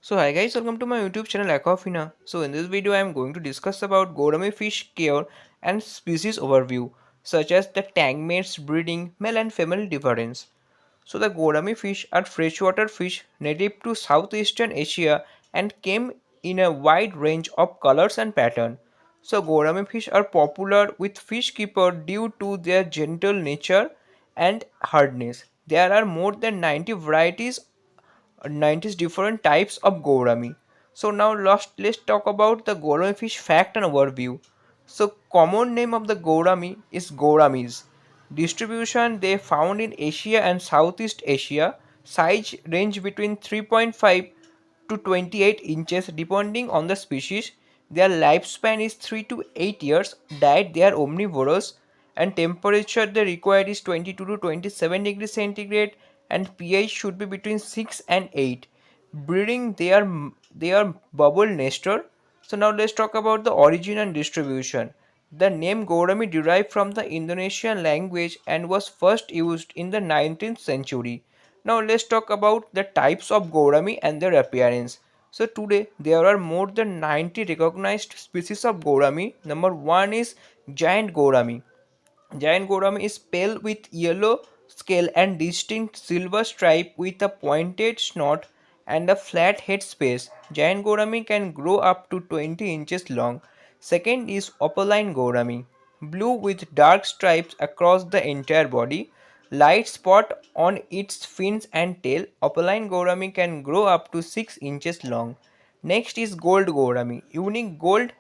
So hi guys, welcome to my YouTube channel Aquafina. So in this video I am going to discuss about Gourami fish care and species overview, such as the tank mates, breeding, male and female difference. So the Gourami fish are freshwater fish native to Southeastern Asia and came in a wide range of colors and pattern. So Gourami fish are popular with fish keeper due to their gentle nature and hardness. There are more than 90 varieties 90 different types of gourami. So now let's talk about the gourami fish fact and overview. So common name of the gourami is gouramis. Distribution they found in Asia and Southeast Asia. Size range between 3.5 to 28 inches depending on the species. Their lifespan is 3 to 8 years. Diet they are omnivorous and temperature they require is 22 to 27 degrees centigrade and pH should be between 6 and 8. Breeding they are bubble nester. So now let's talk about the origin and distribution. The name Gourami derived from the Indonesian language and was first used in the 19th century. Now let's talk about the types of Gourami and their appearance. So today there are more than 90 recognized species of Gourami. Number 1 is giant Gourami. Giant Gourami is pale with yellow scale and distinct silver stripe with a pointed snout and a flat head space. Giant Gourami can grow up to 20 inches long. Second is opaline Gourami, blue with dark stripes across the entire body, light spot on its fins and tail. Opaline Gourami can grow up to 6 inches long. Next is gold Gourami, unique gold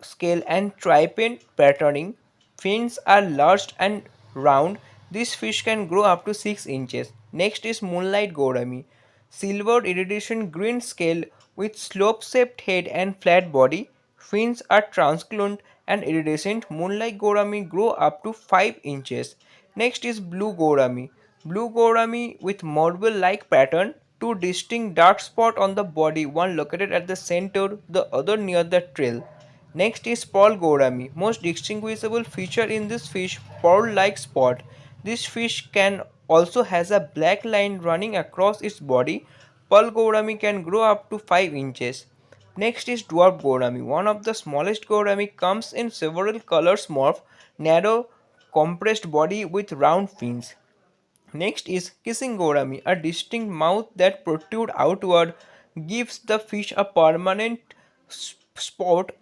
scale and triped patterning. Fins are large and round. This fish can grow up to 6 inches. Next is moonlight gourami. Silver iridescent green scale with slope-shaped head and flat body. Fins are translucent and iridescent. Moonlight gourami grow up to 5 inches. Next is blue gourami. Blue gourami with marble-like pattern. Two distinct dark spots on the body, one located at the center, the other near the tail. Next is pearl gourami. Most distinguishable feature in this fish, pearl-like spot. This fish can also has a black line running across its body. Pearl gourami can grow up to 5 inches. Next is dwarf gourami. One of the smallest gourami comes in several colors morph, narrow compressed body with round fins. Next is kissing gourami, a distinct mouth that protrudes outward, gives the fish a permanent spot.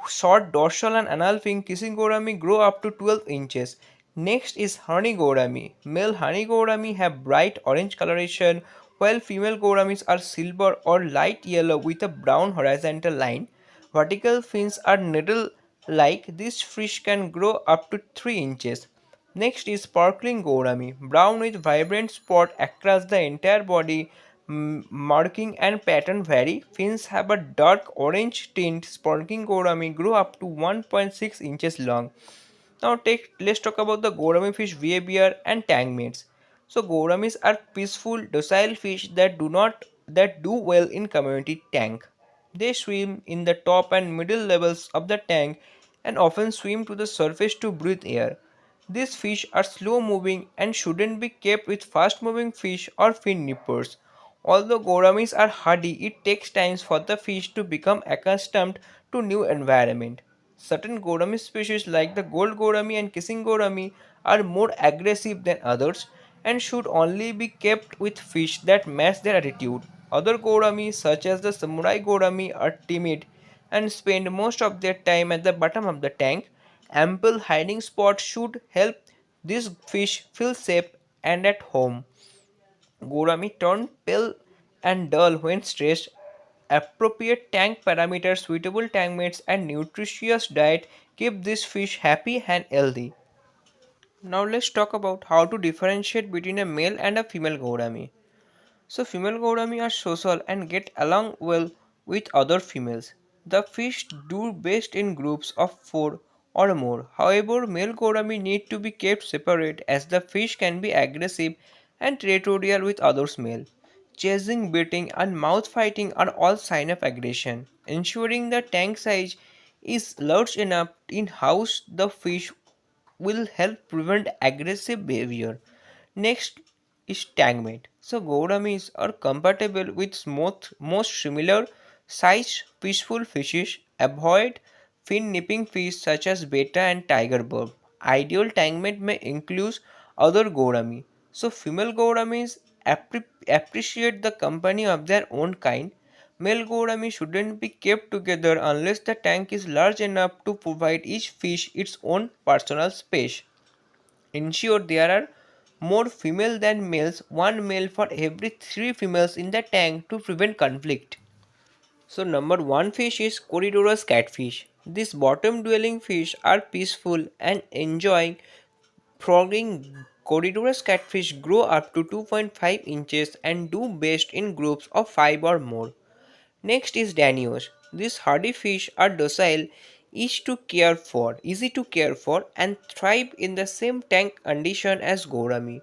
Short dorsal and anal fin. Kissing gourami grow up to 12 inches. Next is honey gourami. Male honey gourami have bright orange coloration, while female gouramis are silver or light yellow with a brown horizontal line. Vertical fins are needle-like. This fish can grow up to 3 inches. Next is sparkling gourami, brown with vibrant spot across the entire body. Marking and pattern vary. Fins have a dark orange tint. Sparkling gourami grow up to 1.6 inches long. Now let's talk about the gourami fish behavior and tank mates. So gouramis are peaceful, docile fish that do well in community tank. They swim in the top and middle levels of the tank and often swim to the surface to breathe air. These fish are slow moving and shouldn't be kept with fast moving fish or fin nippers. Although gouramis are hardy, it takes time for the fish to become accustomed to new environment. Certain gourami species like the gold gourami and kissing gourami are more aggressive than others and should only be kept with fish that match their attitude. Other gourami such as the samurai gourami are timid and spend most of their time at the bottom of the tank. Ample hiding spots should help this fish feel safe and at home. Gourami turn pale and dull when stressed. Appropriate tank parameters, suitable tank mates, and nutritious diet keep this fish happy and healthy. Now let's talk about how to differentiate between a male and a female gourami. So female gourami are social and get along well with other females. The fish do best in groups of 4 or more. However, male gourami need to be kept separate as the fish can be aggressive and territorial with others male. Chasing, beating and mouth fighting are all signs of aggression. Ensuring the tank size is large enough in house the fish will help prevent aggressive behavior. Next is tag mate. So gouramis are compatible with most similar sized peaceful fishes. Avoid fin nipping fish such as betta and tiger barb. Ideal tankmate may include other gourami. So female gouramis appreciate the company of their own kind. Male gourami shouldn't be kept together unless the tank is large enough to provide each fish its own personal space. Ensure there are more female than males, one male for every three females in the tank to prevent conflict. So number one fish is Corydoras catfish. These bottom dwelling fish are peaceful and enjoying frogging. Corydoras catfish grow up to 2.5 inches and do best in groups of 5 or more. Next is Danios. These hardy fish are docile, easy to care for, and thrive in the same tank condition as Gourami.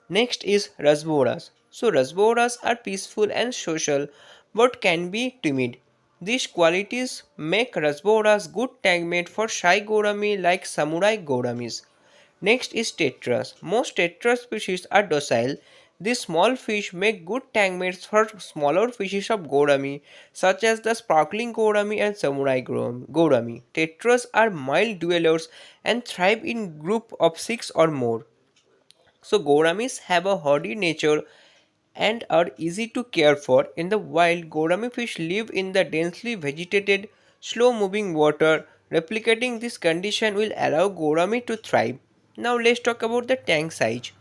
Next is Rasboras. So Rasboras are peaceful and social, but can be timid. These qualities make Rasboras good tank mate for shy Gourami like Samurai Gouramis. Next is tetras. Most tetra species are docile. These small fish make good tank mates for smaller fishes of Gourami, such as the sparkling Gourami and samurai Gourami. Tetras are mild dwellers and thrive in group of 6 or more. So Gouramis have a hardy nature and are easy to care for. In the wild, gourami fish live in the densely vegetated, slow moving water. Replicating this condition will allow gourami to thrive. Now let's talk about the tank size.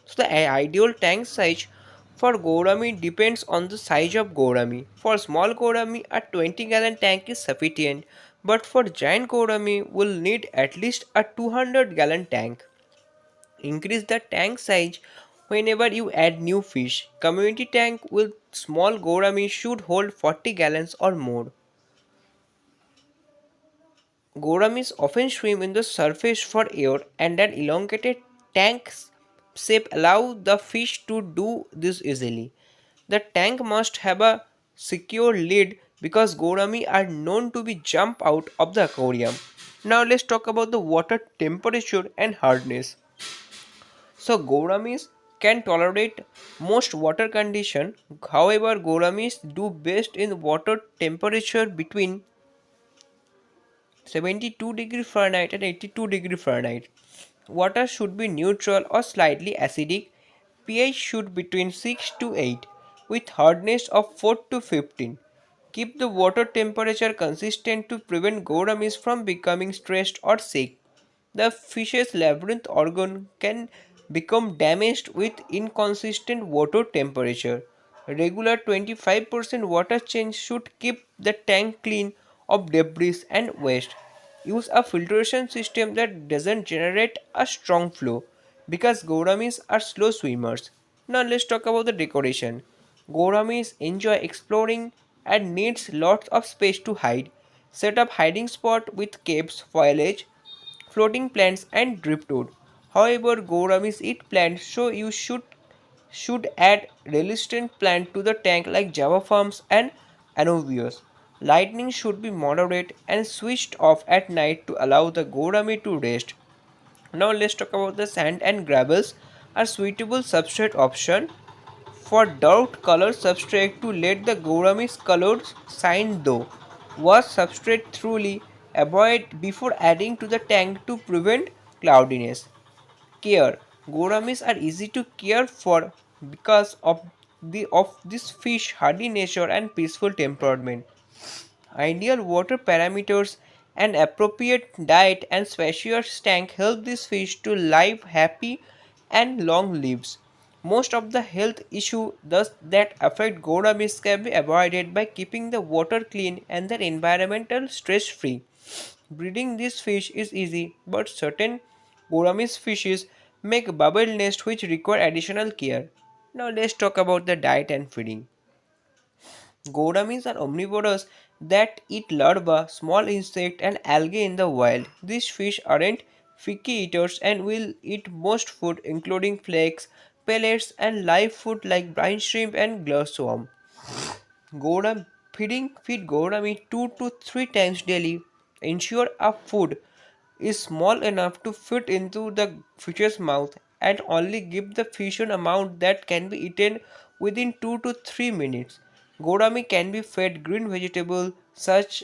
So the ideal tank size for gourami depends on the size of gourami. For small gourami, a 20-gallon tank is sufficient, but for giant gourami, will need at least a 200-gallon tank. Increase the tank size whenever you add new fish. Community tank with small gourami should hold 40 gallons or more. Gouramis often swim in the surface for air, and an elongated tank shape allow the fish to do this easily. The tank must have a secure lid because gourami are known to be jump out of the aquarium. Now let's talk about the water temperature and hardness. So gouramis can tolerate most water condition. However, gouramis do best in water temperature between 72 degree Fahrenheit and 82 degree Fahrenheit. Water should be neutral or slightly acidic. pH should between 6 to 8 with hardness of 4 to 15. Keep the water temperature consistent to prevent gouramis from becoming stressed or sick. The fish's labyrinth organ can become damaged with inconsistent water temperature. Regular 25% water change should keep the tank clean of debris and waste. Use a filtration system that doesn't generate a strong flow because gouramis are slow swimmers. Now let's talk about the decoration. Gouramis enjoy exploring and needs lots of space to hide. Set up hiding spot with caves, foliage, floating plants and driftwood. However, gouramis eat plants, so you should add resistant plant to the tank like java farms and anovios. Lighting should be moderate and switched off at night to allow the gourami to rest. Now let's talk about the sand and gravels are suitable substrate option for dark color substrate to let the gourami's colors shine though. Wash substrate thoroughly, avoid before adding to the tank to prevent cloudiness. Care. Gouramis are easy to care for because of this fish hardy nature and peaceful temperament. Ideal water parameters and appropriate diet and spacious tank help this fish to live happy and long lives. Most of the health issues thus that affect gouramis can be avoided by keeping the water clean and the environmental stress free. Breeding this fish is easy, but certain gouramis fishes make bubble nest which require additional care. Now let's talk about the diet and feeding. Gouramis are omnivores that eat larvae, small insects, and algae in the wild. These fish aren't picky eaters and will eat most food, including flakes, pellets, and live food like brine shrimp and glassworm. Feed gourami 2 to 3 times daily. Ensure a food is small enough to fit into the fish's mouth and only give the fish an amount that can be eaten within 2 to 3 minutes. Gourami can be fed green vegetable such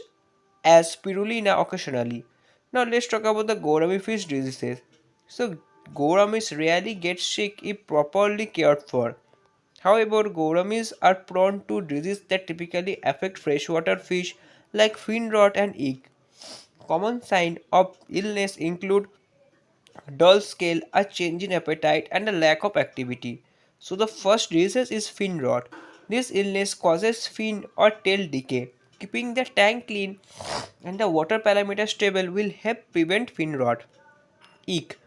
as spirulina occasionally. Now let's talk about the gourami fish diseases. So gouramis rarely get sick if properly cared for. However, gouramis are prone to diseases that typically affect freshwater fish like fin rot and ink. Common signs of illness include dull scale, a change in appetite, and a lack of activity. So, the first disease is fin rot. This illness causes fin or tail decay. Keeping the tank clean and the water parameter stable will help prevent fin rot. Eek.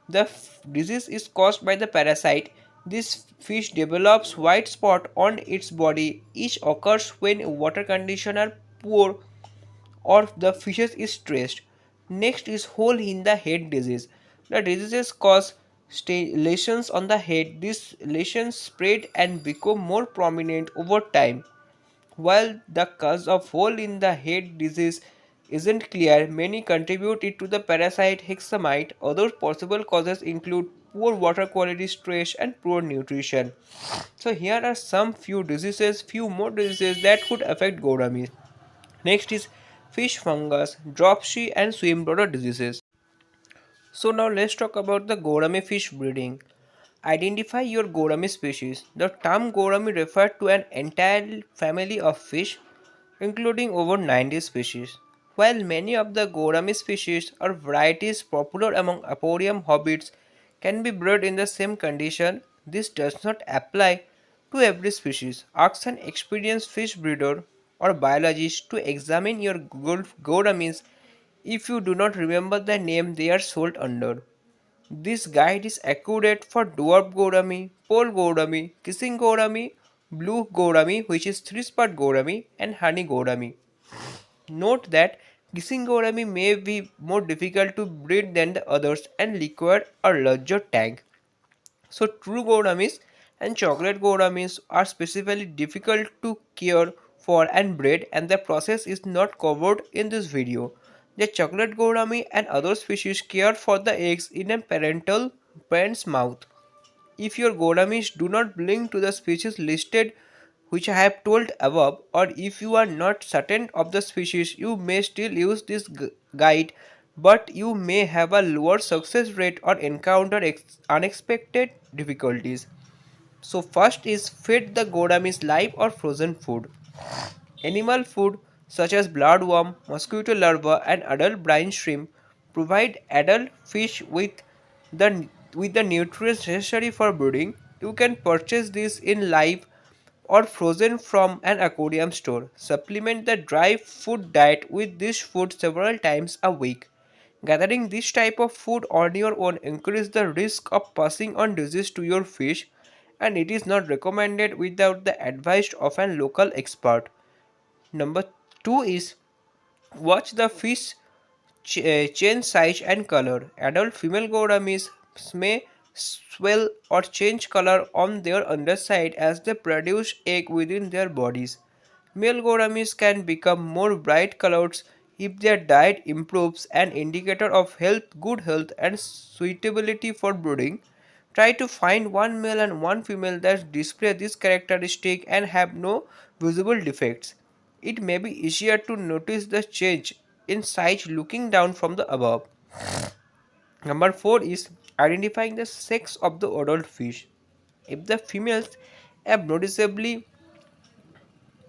The disease is caused by the parasite. This fish develops white spot on its body. Each occurs when water conditions are poor or the fishes is stressed. Next is hole in the head disease. The diseases cause lesions on the head. These lesions spread and become more prominent over time. While the cause of hole in the head disease isn't clear, many contribute it to the parasite hexamite. Other possible causes include poor water quality, stress, and poor nutrition. So here are some few more diseases that could affect gourami. Next is fish fungus, dropsy, and swim bladder diseases. So now let's talk about the gourami fish breeding. Identify your gourami species. The term gourami refers to an entire family of fish, including over 90 species. While many of the gourami species or varieties popular among aquarium hobbits can be bred in the same condition, this does not apply to every species. Ask an experienced fish breeder or biologist to examine your gouramis if you do not remember the name they are sold under. This guide is accurate for dwarf gourami, pole gourami, kissing gourami, blue gourami which is three-spot gourami and honey gourami. Note that kissing gourami may be more difficult to breed than the others and require a larger tank. So true gouramis and chocolate gouramis are specifically difficult to care for and breed, and the process is not covered in this video. The chocolate gourami and other species care for the eggs in a parent's mouth. If your gouramis do not belong to the species listed which I have told above, or if you are not certain of the species, you may still use this guide, but you may have a lower success rate or encounter unexpected difficulties. So first is feed the gouramis live or frozen food. Animal food such as bloodworm, mosquito larvae and adult brine shrimp provide adult fish the with the nutrients necessary for breeding. You can purchase this in live or frozen from an aquarium store. Supplement the dry food diet with this food several times a week. Gathering this type of food on your own increases the risk of passing on disease to your fish, and it is not recommended without the advice of a local expert. Number 2 is watch the fish change size and color. Adult female gouramis may swell or change color on their underside as they produce egg within their bodies. Male gouramis can become more bright colors if their diet improves, an indicator of good health and suitability for breeding. Try to find one male and one female that display this characteristic and have no visible defects. It may be easier to notice the change in size looking down from the above. Number 4 is identifying the sex of the adult fish. If the females have noticeably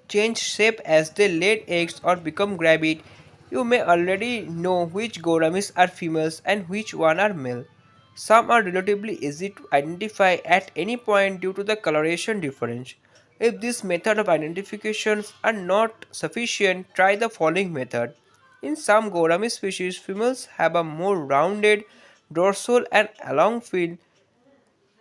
change shape as they lay eggs or become gravid, you may already know which gouramis are females and which one are male. Some are relatively easy to identify at any point due to the coloration difference. If this method of identifications are not sufficient, try the following method. In some gourami species, females have a more rounded dorsal and long fin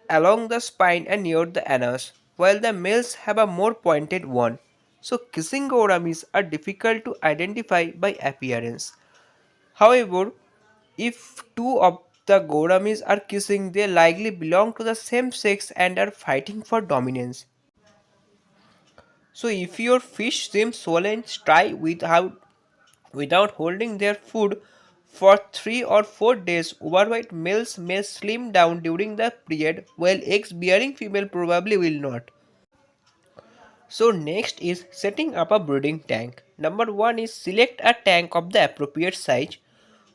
along the spine and near the anus, while the males have a more pointed one. So kissing gouramis are difficult to identify by appearance. However, if two of the gouramis are kissing, they likely belong to the same sex and are fighting for dominance. So if your fish seems swollen, try without holding their food for 3 or 4 days. Overweight males may slim down during the period, while eggs bearing female probably will not. So next is setting up a breeding tank. Number 1 is select a tank of the appropriate size.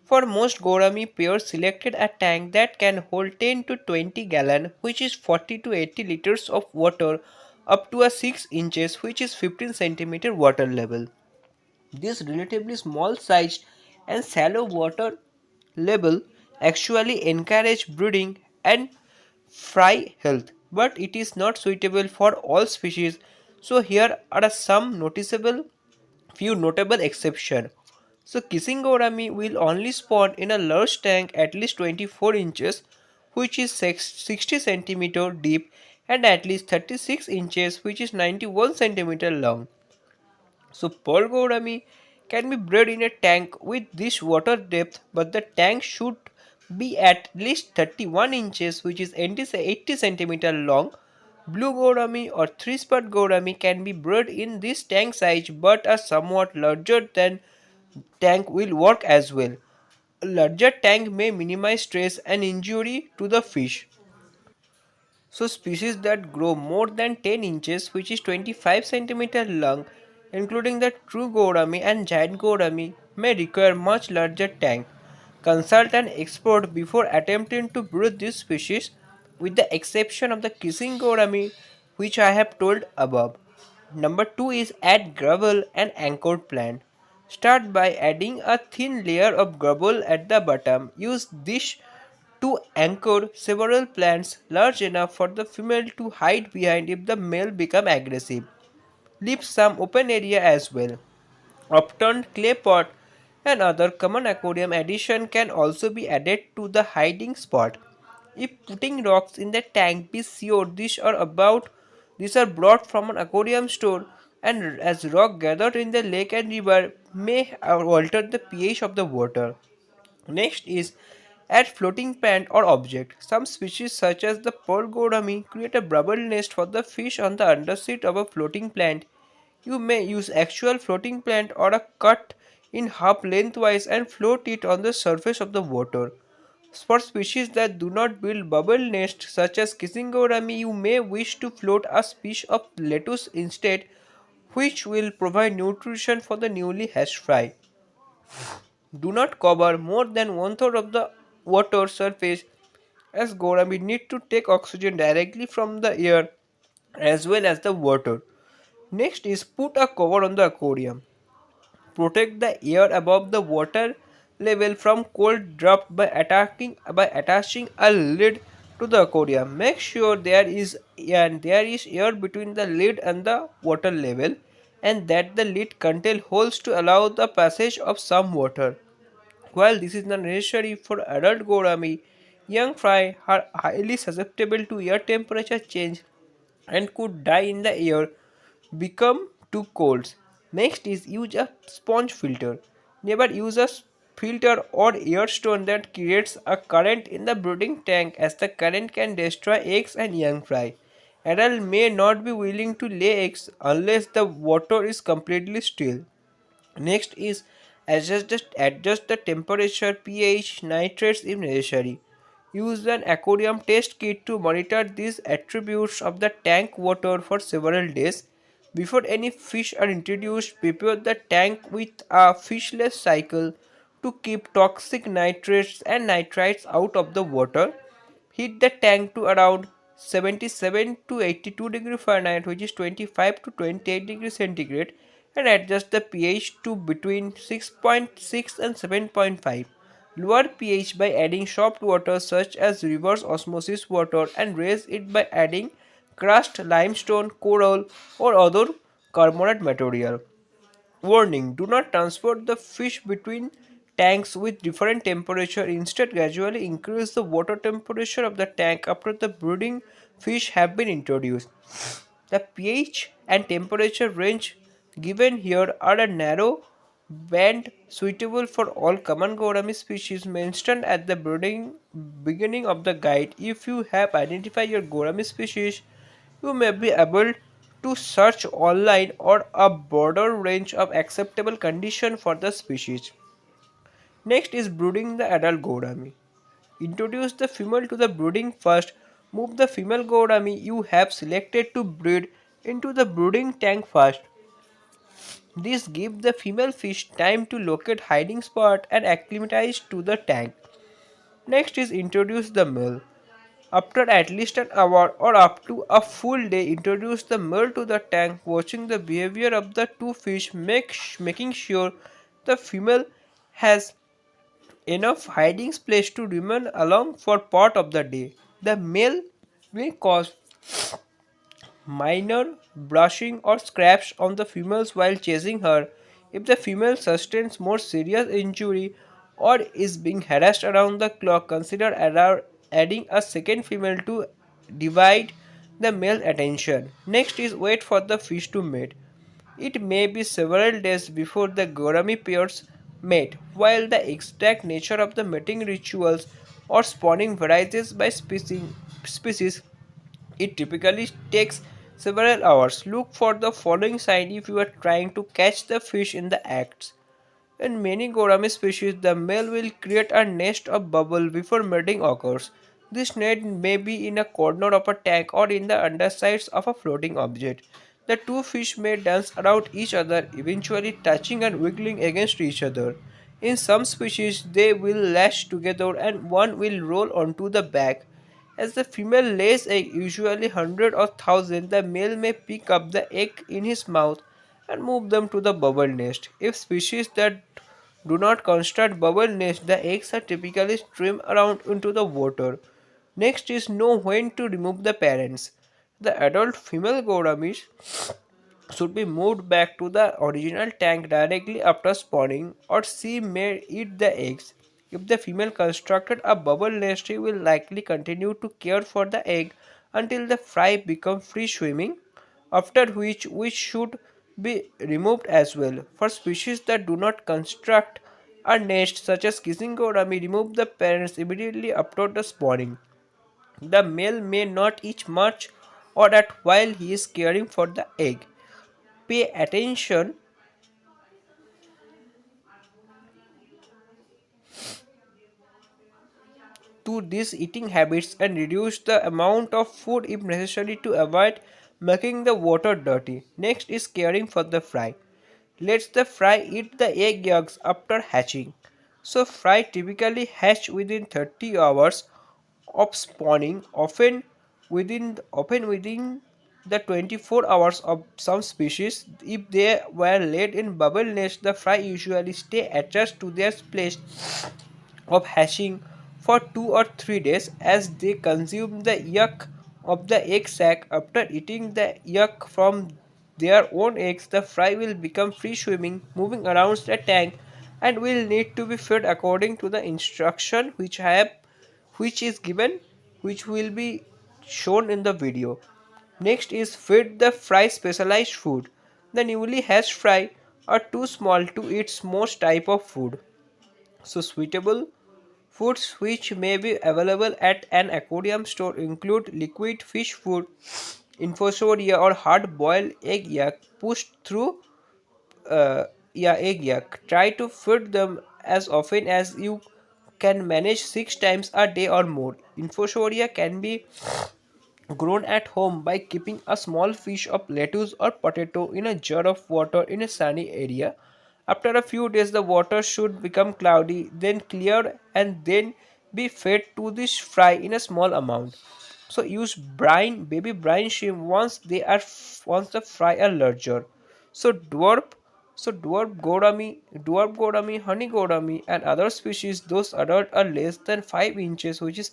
For most Gourami pairs selected a tank that can hold 10 to 20 gallon, which is 40 to 80 liters of water, up to a 6 inches, which is 15 centimeter water level. This relatively small size and shallow water level actually encourage breeding and fry health, but it is not suitable for all species. So here are some noticeable few notable exceptions. So kissing gourami will only spawn in a large tank at least 24 inches, which is 60 centimeter deep, and at least 36 inches, which is 91 centimeter long. So pearl gourami can be bred in a tank with this water depth, but the tank should be at least 31 inches, which is 80 centimeter long. Blue gourami or three-spot gourami can be bred in this tank size, but a somewhat larger than tank will work as well. A larger tank may minimize stress and injury to the fish. So species that grow more than 10 inches, which is 25 centimeter long, including the true gourami and giant gourami, may require much larger tank. Consult an expert before attempting to breed this species, with the exception of the kissing gourami, which I have told above. Number 2 is add gravel and anchored plant. Start by adding a thin layer of gravel at the bottom. Use this to anchor several plants large enough for the female to hide behind if the male become aggressive. Leave some open area as well. Upturned clay pot and other common aquarium addition can also be added to the hiding spot. If putting rocks in the tank, be sure these are brought from an aquarium store, and as rock gathered in the lake and river may alter the pH of the water. Next is add floating plant or object. Some species such as the pearl gourami create a bubble nest for the fish on the underside of a floating plant. You may use actual floating plant or a cut in half lengthwise and float it on the surface of the water. For species that do not build bubble nests such as kissing gourami, you may wish to float a species of lettuce instead, which will provide nutrition for the newly hatched fry. Do not cover more than one third of the water surface, as gourami need to take oxygen directly from the air as well as the water. Next is put a cover on the aquarium. Protect the air above the water level from cold draft by attaching a lid to the aquarium. Make sure there is air between the lid and the water level, and that the lid contains holes to allow the passage of some water. While this is not necessary for adult gourami, young fry are highly susceptible to air temperature change and could die in the air become too cold. Next is use a sponge filter. Never use a filter or air stone that creates a current in the brooding tank, as the current can destroy eggs and young fry. Adult may not be willing to lay eggs unless the water is completely still. Next is adjust the temperature, pH, nitrates if necessary. Use an aquarium test kit to monitor these attributes of the tank water for several days. Before any fish are introduced, prepare the tank with a fishless cycle to keep toxic nitrates and nitrites out of the water. Heat the tank to around 77 to 82 degree Fahrenheit, which is 25 to 28 degrees centigrade, and adjust the pH to between 6.6 and 7.5. Lower pH by adding soft water such as reverse osmosis water, and raise it by adding crushed limestone, coral, or other carbonate material. Warning: do not transport the fish between tanks with different temperature. Instead, gradually increase the water temperature of the tank after the brooding fish have been introduced. The pH and temperature range given here are a narrow band suitable for all common gourami species mentioned at the breeding beginning of the guide. If you have identified your gourami species, you may be able to search online or a broader range of acceptable conditions for the species. Next is brooding the adult gourami. Introduce the female to the brooding first. Move the female gourami you have selected to breed into the brooding tank first. This gives the female fish time to locate hiding spot and acclimatize to the tank. Next is introduce the male. After at least an hour or up to a full day, introduce the male to the tank, watching the behavior of the two fish, making sure the female has enough hiding place to remain along for part of the day. The male may cause minor brushing or scratch on the females while chasing her. If the female sustains more serious injury or is being harassed around the clock, consider adding a second female to divide the male attention. Next is wait for the fish to mate. It may be several days before the Gourami pairs mate, while the exact nature of the mating rituals or spawning varies by species. It typically takes several hours. Look for the following sign if you are trying to catch the fish in the act. In many Gourami species, the male will create a nest of bubble before mating occurs. This nest may be in a corner of a tank or in the undersides of a floating object. The two fish may dance around each other, eventually touching and wiggling against each other. In some species, they will lash together and one will roll onto the back. As the female lays egg, usually hundred or thousand, the male may pick up the egg in his mouth and move them to the bubble nest. If species that do not construct bubble nest, the eggs are typically strewn around into the water. Next is know when to remove the parents. The adult female gouramis should be moved back to the original tank directly after spawning, or she may eat the eggs. If the female constructed a bubble nest, she will likely continue to care for the egg until the fry become free swimming, after which should be removed as well. For species that do not construct a nest, such as kissing gourami, remove the parents immediately after the spawning. The male may not eat much or at while he is caring for the egg. Pay attention to these eating habits and reduce the amount of food if necessary to avoid making the water dirty. Next is caring for the fry. Let the fry eat the egg yolks after hatching. So fry typically hatch within 30 hours of spawning, often within the 24 hours of some species. If they were laid in bubble nests, the fry usually stay attached to their place of hatching for 2 or 3 days as they consume the yolk of the egg sac. After eating the yolk from their own eggs, the fry will become free swimming, moving around the tank, and will need to be fed according to the instruction which is given, which will be shown in the video. Next is feed the fry specialized food. The newly hatched fry are too small to eat most type of food. So suitable foods which may be available at an aquarium store include liquid fish food, infusoria or hard-boiled egg yolk pushed through egg yolk. Try to feed them as often as you can manage 6 times a day or more. Infusoria can be grown at home by keeping a small fish of lettuce or potato in a jar of water in a sunny area. After a few days, the water should become cloudy, then clear, and then be fed to this fry in a small amount. So use baby brine shrimp once the fry are larger. So dwarf gourami, honey gourami, and other species, those adult are less than 5 inches, which is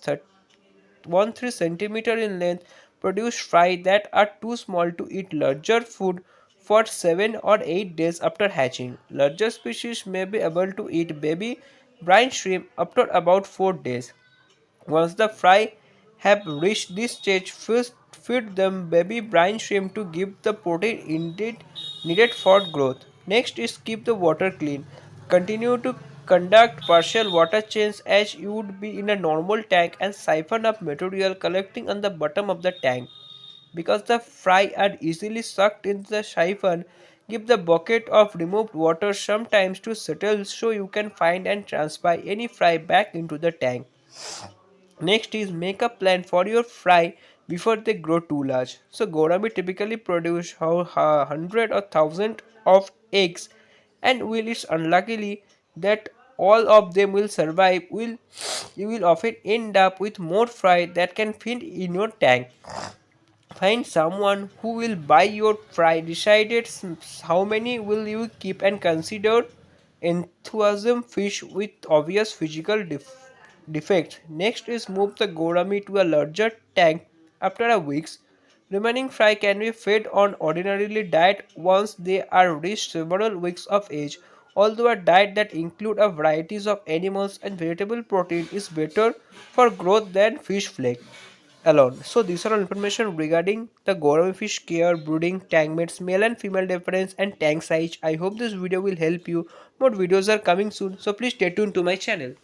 1 3 centimeter in length, produce fry that are too small to eat larger food for 7 or 8 days after hatching. Larger species may be able to eat baby brine shrimp after about 4 days. Once the fry have reached this stage, first feed them baby brine shrimp to give the protein needed for growth. Next is keep the water clean. Continue to conduct partial water change as you would be in a normal tank and siphon up material collecting on the bottom of the tank. Because the fry are easily sucked into the siphon, give the bucket of removed water some time to settle so you can find and transfer any fry back into the tank. Next is make a plan for your fry before they grow too large. So Gourami typically produce 100 or 1000 of eggs, and will it's unluckily that all of them will survive, will you will often end up with more fry that can fit in your tank. Find someone who will buy your fry. Decided how many will you keep, and consider enthusiasm fish with obvious physical defects. Next is move the gourami to a larger tank after a weeks. Remaining fry can be fed on ordinarily diet once they are reached several weeks of age. Although a diet that includes a varieties of animals and vegetable protein is better for growth than fish flake alone. So these are all information regarding the gourmet fish care, brooding, tank mates, male and female difference and tank size. I hope this video will help you. More videos are coming soon, so please stay tuned to my channel.